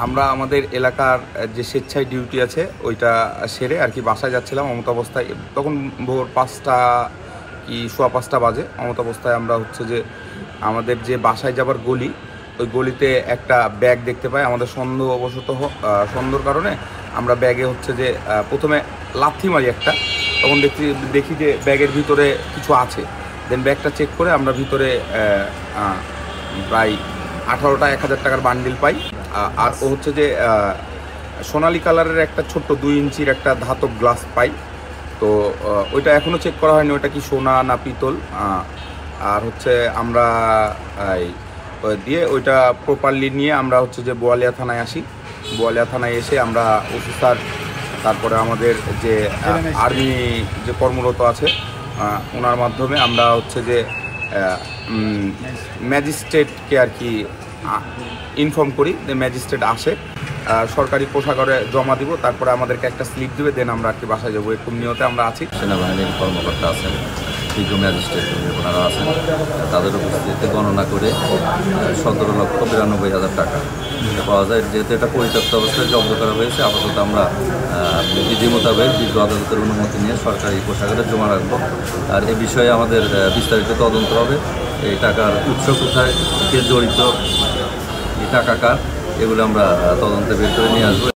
আমরা আমাদের এলাকার যে স্বেচ্ছায় ডিউটি আছে ওইটা সেরে আর কি বাসায় যাচ্ছিলাম অমত অবস্থায়। তখন ভোর 5টা কি সোয়া 5টা বাজে। অমত অবস্থায় আমরা হচ্ছে যে আমাদের যে বাসায় যাবার গলি, ওই গলিতে একটা ব্যাগ দেখতে পাই। আমাদের সন্দেহর কারণে আমরা ব্যাগে হচ্ছে যে প্রথমে লাথি মারি একটা। তখন দেখি যে ব্যাগের ভিতরে কিছু আছে। দেন ব্যাগটা চেক করে আমরা ভিতরে প্রায় 18টা 1000 টাকার বান্ডিল পাই। আর ও হচ্ছে যে সোনালি কালারের একটা ছোট্ট 2 ইঞ্চির একটা ধাতব গ্লাস পাই। তো ওইটা এখনও চেক করা হয়নি ওইটা কি সোনা না পিতল। আর হচ্ছে আমরা দিয়ে ওইটা প্রপারলি নিয়ে আমরা হচ্ছে যে বোয়ালিয়া থানায় আসি। বোয়ালিয়া থানায় এসে আমরা অফিসার, তারপরে আমাদের যে আর্মি যে কর্মরত আছে ওনার মাধ্যমে আমরা হচ্ছে যে ম্যাজিস্ট্রেটকে আর কি ইনফর্ম করি। যে ম্যাজিস্ট্রেট আসে, সরকারি কোষাগারে জমা দিব, তারপরে আমাদেরকে একটা স্লিপ দেবে, দেন আমরা আর কি বাসায় যাবো। এরকম নিয়তে আমরা আছি। সেনাবাহিনীর কর্মকর্তা আছেন, বিজ্ঞ ম্যাজিস্ট্রেট ওনারা আছেন, তাদের উপস্থিতিতে গণনা করে 17,92,000 টাকা পাওয়া যায়। যেহেতু এটা পরিত্যক্ত অবস্থায় জব্দ করা হয়েছে, আপাতত আমরা বিধি মোতাবেক বিজ্ঞ আদালতের অনুমতি নিয়ে সরকারি কোষাগারে জমা রাখবো। আর এ বিষয়ে আমাদের বিস্তারিত তদন্ত হবে। এই টাকার উৎস কোথায়, কে জড়িত, এই টাকা কার, এগুলো আমরা তদন্তে বের করে নিয়ে আসবো।